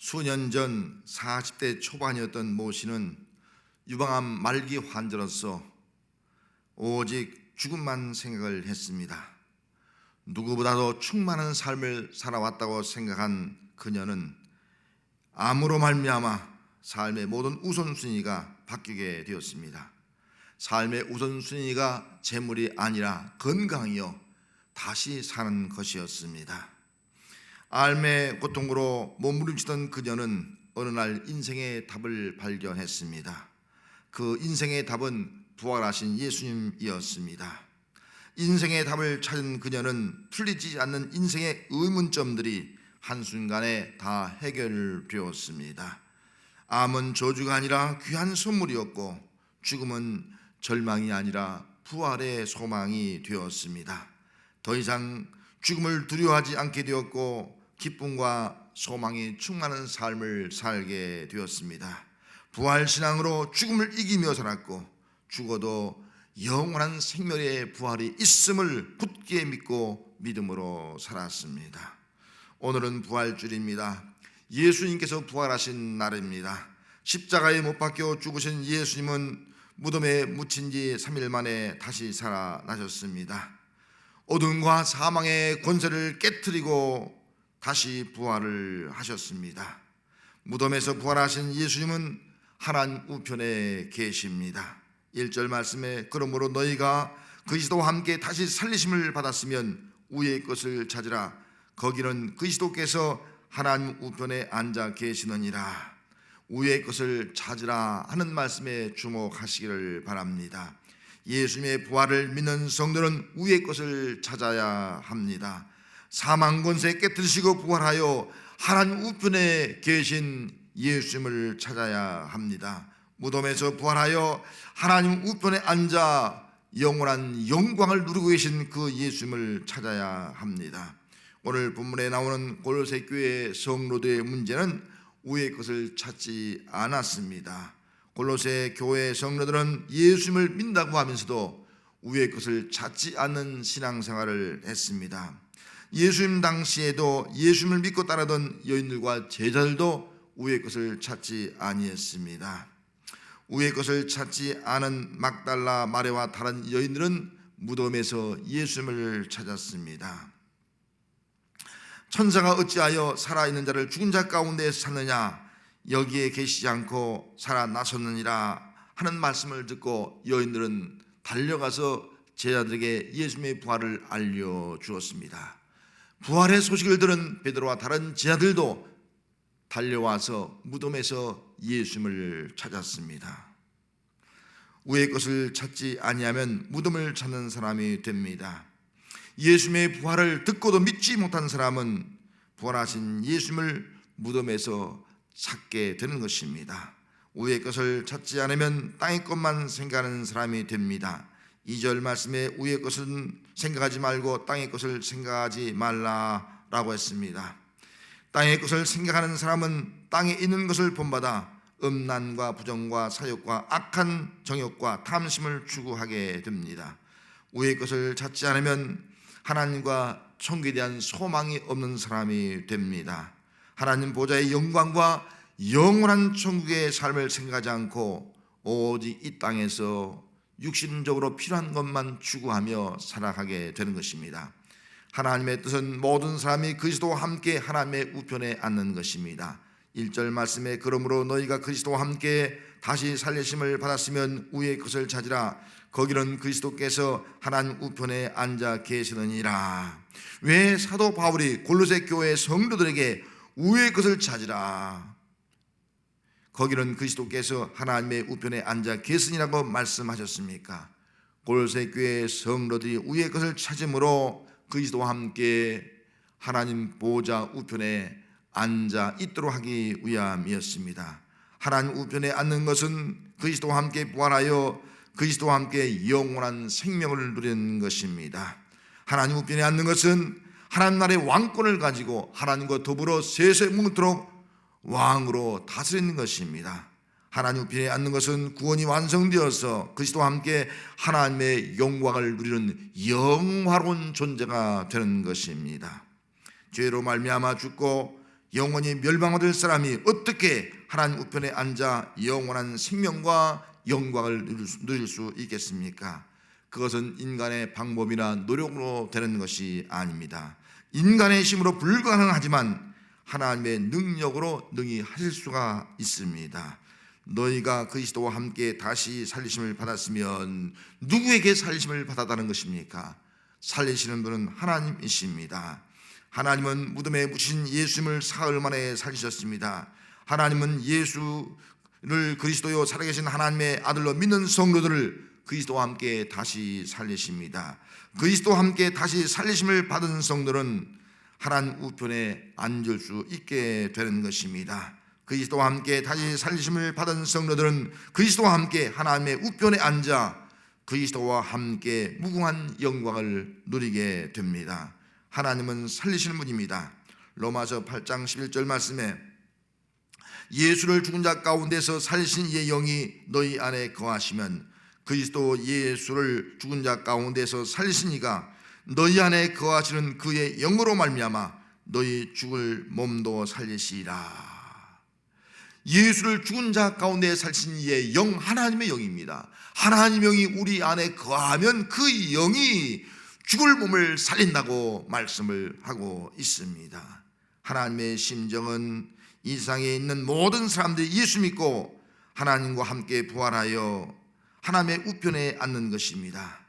수년 전 40대 초반이었던 모 씨는 유방암 말기 환자로서 오직 죽음만 생각을 했습니다. 누구보다도 충만한 삶을 살아왔다고 생각한 그녀는 암으로 말미암아 삶의 모든 우선순위가 바뀌게 되었습니다. 삶의 우선순위가 재물이 아니라 건강이요 다시 사는 것이었습니다. 암의 고통으로 몸부림치던 그녀는 어느 날 인생의 답을 발견했습니다. 그 인생의 답은 부활하신 예수님이었습니다. 인생의 답을 찾은 그녀는 풀리지 않는 인생의 의문점들이 한순간에 다 해결되었습니다. 암은 저주가 아니라 귀한 선물이었고, 죽음은 절망이 아니라 부활의 소망이 되었습니다. 더 이상 죽음을 두려워하지 않게 되었고, 기쁨과 소망이 충만한 삶을 살게 되었습니다. 부활신앙으로 죽음을 이기며 살았고, 죽어도 영원한 생명의 부활이 있음을 굳게 믿고 믿음으로 살았습니다. 오늘은 부활주일입니다. 예수님께서 부활하신 날입니다. 십자가에 못 박혀 죽으신 예수님은 무덤에 묻힌 지 3일 만에 다시 살아나셨습니다. 어둠과 사망의 권세를 깨트리고 다시 부활을 하셨습니다. 무덤에서 부활하신 예수님은 하나님 우편에 계십니다. 1절 말씀에 그러므로 너희가 그리스도와 함께 다시 살리심을 받았으면 위의 것을 찾으라. 거기는 그리스도께서 하나님 우편에 앉아 계시느니라. 위의 것을 찾으라 하는 말씀에 주목하시기를 바랍니다. 예수님의 부활을 믿는 성도는 위의 것을 찾아야 합니다. 사망 권세 깨뜨리시고 부활하여 하나님 우편에 계신 예수님을 찾아야 합니다. 무덤에서 부활하여 하나님 우편에 앉아 영원한 영광을 누리고 계신 그 예수님을 찾아야 합니다. 오늘 본문에 나오는 골로새 교회 성도들의 문제는 위의 것을 찾지 않았습니다. 골로새 교회 성도들은 예수님을 믿는다고 하면서도 위의 것을 찾지 않는 신앙생활을 했습니다. 예수님 당시에도 예수님을 믿고 따르던 여인들과 제자들도 위의 것을 찾지 아니했습니다. 위의 것을 찾지 않은 막달라 마리아와 다른 여인들은 무덤에서 예수님을 찾았습니다. 천사가 어찌하여 살아있는 자를 죽은 자 가운데 찾느냐, 여기에 계시지 않고 살아나셨느니라 하는 말씀을 듣고 여인들은 달려가서 제자들에게 예수님의 부활을 알려주었습니다. 부활의 소식을 들은 베드로와 다른 제자들도 달려와서 무덤에서 예수님을 찾았습니다. 위의 것을 찾지 아니하면 무덤을 찾는 사람이 됩니다. 예수님의 부활을 듣고도 믿지 못한 사람은 부활하신 예수님을 무덤에서 찾게 되는 것입니다. 위의 것을 찾지 않으면 땅의 것만 생각하는 사람이 됩니다. 2절 말씀에 위의 것은 생각하지 말고 땅의 것을 생각하지 말라라고 했습니다. 땅의 것을 생각하는 사람은 땅에 있는 것을 본받아 음란과 부정과 사욕과 악한 정욕과 탐심을 추구하게 됩니다. 위의 것을 찾지 않으면 하나님과 천국에 대한 소망이 없는 사람이 됩니다. 하나님 보좌의 영광과 영원한 천국의 삶을 생각하지 않고 오직 이 땅에서 육신적으로 필요한 것만 추구하며 살아가게 되는 것입니다. 하나님의 뜻은 모든 사람이 그리스도와 함께 하나님의 우편에 앉는 것입니다. 1절 말씀에 그러므로 너희가 그리스도와 함께 다시 살리심을 받았으면 위의 것을 찾으라. 거기는 그리스도께서 하나님 우편에 앉아 계시느니라. 왜 사도 바울이 골로새 교회 성도들에게 위의 것을 찾으라, 거기는 그리스도께서 하나님의 우편에 앉아 계시니라고 말씀하셨습니까? 골로새 교회 성도들이 위의 것을 찾음으로 그리스도와 함께 하나님 보좌 우편에 앉아 있도록 하기 위함이었습니다. 하나님 우편에 앉는 것은 그리스도와 함께 부활하여 그리스도와 함께 영원한 생명을 누리는 것입니다. 하나님 우편에 앉는 것은 하나님 나라의 왕권을 가지고 하나님과 더불어 세세 뭉토록 왕으로 다스리는 것입니다. 하나님 우편에 앉는 것은 구원이 완성되어서 그리스도와 함께 하나님의 영광을 누리는 영화로운 존재가 되는 것입니다. 죄로 말미암아 죽고 영원히 멸망받을 사람이 어떻게 하나님 우편에 앉아 영원한 생명과 영광을 누릴 수 있겠습니까? 그것은 인간의 방법이나 노력으로 되는 것이 아닙니다. 인간의 힘으로 불가능하지만 하나님의 능력으로 능히 하실 수가 있습니다. 너희가 그리스도와 함께 다시 살리심을 받았으면 누구에게 살리심을 받았다는 것입니까? 살리시는 분은 하나님이십니다. 하나님은 무덤에 묻히신 예수님을 사흘 만에 살리셨습니다. 하나님은 예수를 그리스도요 살아계신 하나님의 아들로 믿는 성도들을 그리스도와 함께 다시 살리십니다. 그리스도와 함께 다시 살리심을 받은 성도는 하나님 우편에 앉을 수 있게 되는 것입니다. 그리스도와 함께 다시 살리심을 받은 성도들은 그리스도와 함께 하나님의 우편에 앉아 그리스도와 함께 무궁한 영광을 누리게 됩니다. 하나님은 살리시는 분입니다. 로마서 8장 11절 말씀에 예수를 죽은 자 가운데서 살리신 이의 영이 너희 안에 거하시면 그리스도 예수를 죽은 자 가운데서 살리신 이가 너희 안에 거하시는 그의 영으로 말미암아 너희 죽을 몸도 살리시리라. 예수를 죽은 자 가운데 살리신 이의 영, 하나님의 영입니다. 하나님의 영이 우리 안에 거하면 그 영이 죽을 몸을 살린다고 말씀을 하고 있습니다. 하나님의 심정은 이 세상에 있는 모든 사람들이 예수 믿고 하나님과 함께 부활하여 하나님의 우편에 앉는 것입니다.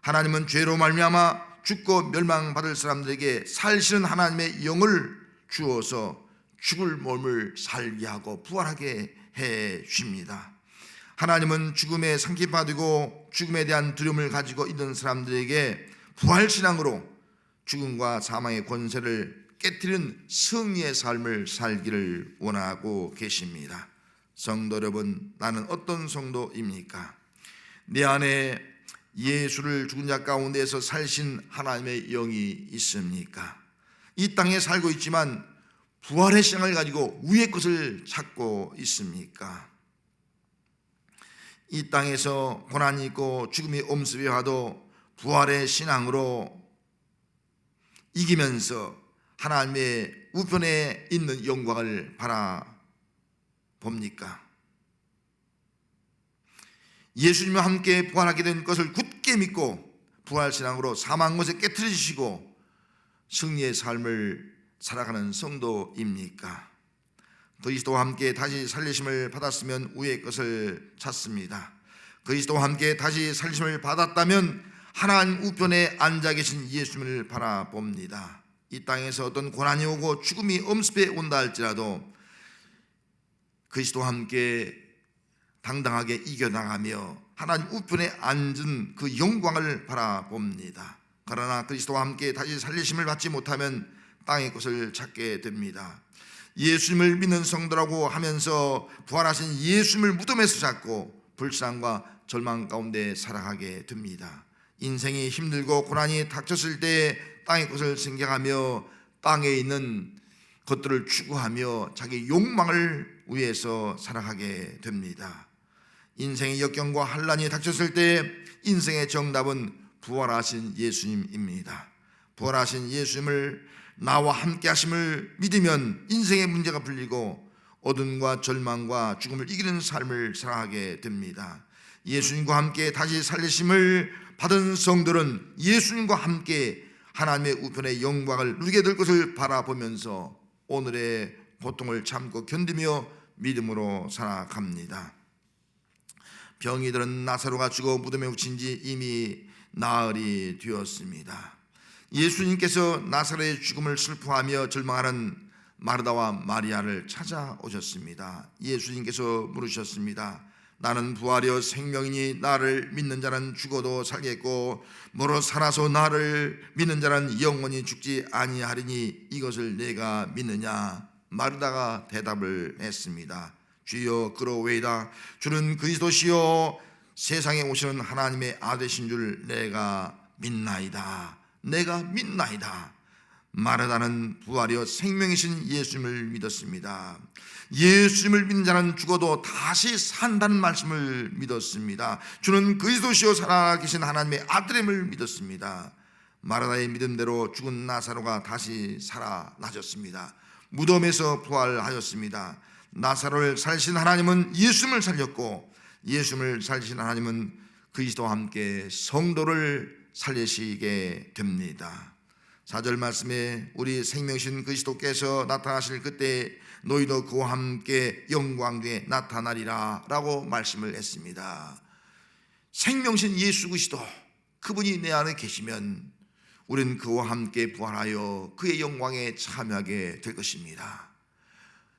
하나님은 죄로 말미암아 죽고 멸망받을 사람들에게 살리시는 하나님의 영을 주어서 죽을 몸을 살게 하고 부활하게 해 주십니다. 하나님은 죽음에 상기받고 죽음에 대한 두려움을 가지고 있는 사람들에게 부활신앙으로 죽음과 사망의 권세를 깨뜨리는 승리의 삶을 살기를 원하고 계십니다. 성도 여러분, 나는 어떤 성도입니까? 내 안에 예수를 죽은 자 가운데서 살신 하나님의 영이 있습니까? 이 땅에 살고 있지만 부활의 신앙을 가지고 위의 것을 찾고 있습니까? 이 땅에서 고난이 있고 죽음이 엄습해 와도 부활의 신앙으로 이기면서 하나님의 우편에 있는 영광을 바라봅니까? 예수님과 함께 부활하게 된 것을 굳게 믿고 부활신앙으로 사망 것에 깨트려 주시고 승리의 삶을 살아가는 성도입니까? 그리스도와 함께 다시 살리심을 받았으면 위의 것을 찾습니다. 그리스도와 함께 다시 살리심을 받았다면 하나님 우편에 앉아 계신 예수님을 바라봅니다. 이 땅에서 어떤 고난이 오고 죽음이 엄습해 온다 할지라도 그리스도와 함께 당당하게 이겨나가며 하나님 우편에 앉은 그 영광을 바라봅니다. 그러나 그리스도와 함께 다시 살리심을 받지 못하면 땅의 것을 찾게 됩니다. 예수님을 믿는 성도라고 하면서 부활하신 예수님을 무덤에서 찾고 불쌍과 절망 가운데 살아가게 됩니다. 인생이 힘들고 고난이 닥쳤을 때 땅의 것을 생각하며 땅에 있는 것들을 추구하며 자기 욕망을 위해서 살아가게 됩니다. 인생의 역경과 환난이 닥쳤을 때 인생의 정답은 부활하신 예수님입니다. 부활하신 예수님을 나와 함께 하심을 믿으면 인생의 문제가 풀리고 어둠과 절망과 죽음을 이기는 삶을 살아가게 됩니다. 예수님과 함께 다시 살리심을 받은 성들은 예수님과 함께 하나님의 우편의 영광을 누리게 될 것을 바라보면서 오늘의 고통을 참고 견디며 믿음으로 살아갑니다. 병이 들은 나사로가 죽어 무덤에 묻힌 지 이미 나흘이 되었습니다. 예수님께서 나사로의 죽음을 슬퍼하며 절망하는 마르다와 마리아를 찾아오셨습니다. 예수님께서 물으셨습니다. 나는 부활이요 생명이니 나를 믿는 자는 죽어도 살겠고 무릇 살아서 나를 믿는 자는 영원히 죽지 아니하리니 이것을 내가 믿느냐? 마르다가 대답을 했습니다. 주여 그러웨이다. 주는 그리스도시요 세상에 오시는 하나님의 아들이신 줄 내가 믿나이다. 내가 믿나이다. 마르다는 부활이요 생명이신 예수님을 믿었습니다. 예수님을 믿는 자는 죽어도 다시 산다는 말씀을 믿었습니다. 주는 그리스도시요 살아계신 하나님의 아들임을 믿었습니다. 마르다의 믿음대로 죽은 나사로가 다시 살아나셨습니다. 무덤에서 부활하였습니다. 나사로를 살리신 하나님은 예수님을 살렸고, 예수님을 살리신 하나님은 그리스도와 함께 성도를 살리시게 됩니다. 4절 말씀에 우리 생명신 그리스도께서 나타나실 그때 너희도 그와 함께 영광 중에 나타나리라 라고 말씀을 했습니다. 생명신 예수 그리스도, 그분이 내 안에 계시면 우리는 그와 함께 부활하여 그의 영광에 참여하게 될 것입니다.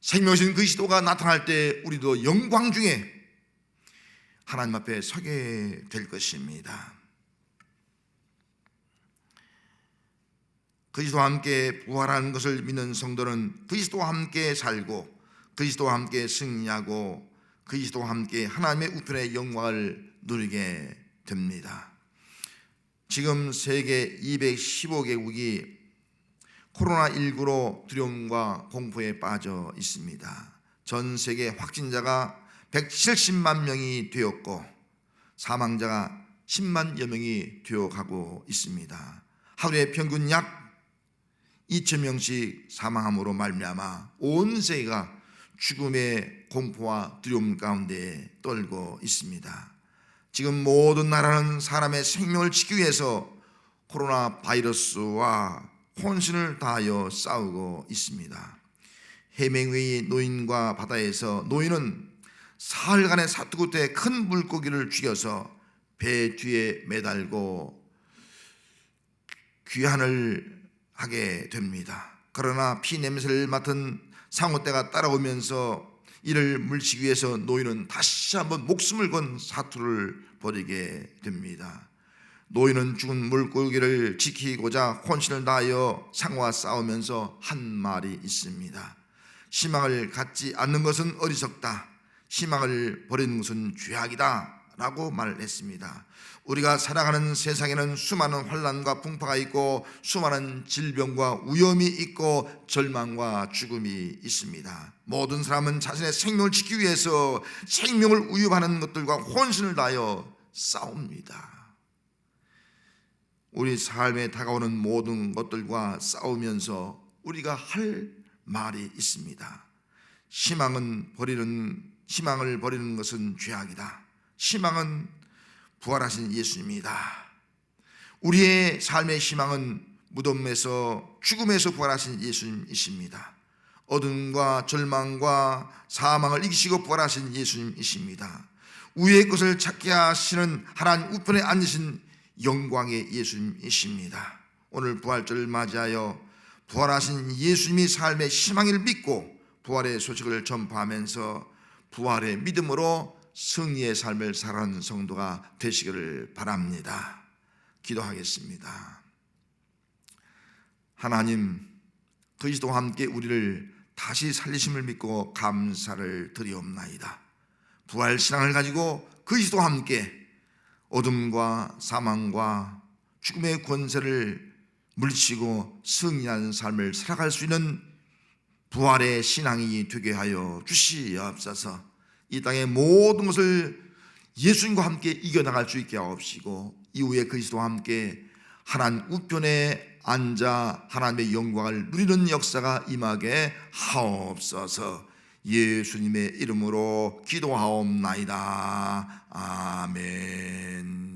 생명신 그리스도가 나타날 때 우리도 영광 중에 하나님 앞에 서게 될 것입니다. 그리스도와 함께 부활하는 것을 믿는 성도는 그리스도와 함께 살고, 그리스도와 함께 승리하고, 그리스도와 함께 하나님의 우편의 영광을 누리게 됩니다. 지금 세계 215개국이 코로나19로 두려움과 공포에 빠져 있습니다. 전 세계 확진자가 170만 명이 되었고 사망자가 10만여 명이 되어가고 있습니다. 하루에 평균 약 2,000명씩 사망함으로 말미암아 온 세계가 죽음의 공포와 두려움 가운데 떨고 있습니다. 지금 모든 나라는 사람의 생명을 지키기 위해서 코로나 바이러스와 혼신을 다하여 싸우고 있습니다. 해밍웨이 노인과 바다에서 노인은 사흘간의 사투 끝에 큰 물고기를 죽여서 배 뒤에 매달고 귀환을 하게 됩니다. 그러나 피 냄새를 맡은 상어떼가 따라오면서 이를 물리치기 위해서 노인은 다시 한번 목숨을 건 사투를 벌이게 됩니다. 노인은 죽은 물고기를 지키고자 혼신을 다하여 상어와 싸우면서 한 말이 있습니다. 희망을 갖지 않는 것은 어리석다, 희망을 버리는 것은 죄악이다 라고 말을 했습니다. 우리가 살아가는 세상에는 수많은 환난과 풍파가 있고 수많은 질병과 위험이 있고 절망과 죽음이 있습니다. 모든 사람은 자신의 생명을 지키기 위해서 생명을 위협하는 것들과 혼신을 다하여 싸웁니다. 우리 삶에 다가오는 모든 것들과 싸우면서 우리가 할 말이 있습니다. 희망을 버리는 것은 죄악이다. 희망은 부활하신 예수님이다. 우리의 삶의 희망은 무덤에서 죽음에서 부활하신 예수님이십니다. 어둠과 절망과 사망을 이기시고 부활하신 예수님이십니다. 위의 것을 찾게 하시는 하나님 우편에 앉으신 영광의 예수님이십니다. 오늘 부활절을 맞이하여 부활하신 예수님이 삶의 희망을 믿고 부활의 소식을 전파하면서 부활의 믿음으로 승리의 삶을 살아가는 성도가 되시기를 바랍니다. 기도하겠습니다. 하나님, 그리스도와 함께 우리를 다시 살리심을 믿고 감사를 드리옵나이다. 부활신앙을 가지고 그리스도와 함께 어둠과 사망과 죽음의 권세를 물리치고 승리하는 삶을 살아갈 수 있는 부활의 신앙이 되게 하여 주시옵소서. 이 땅의 모든 것을 예수님과 함께 이겨나갈 수 있게 하옵시고 이후에 그리스도와 함께 하나님 우편에 앉아 하나님의 영광을 누리는 역사가 임하게 하옵소서. 예수님의 이름으로 기도하옵나이다. 아멘.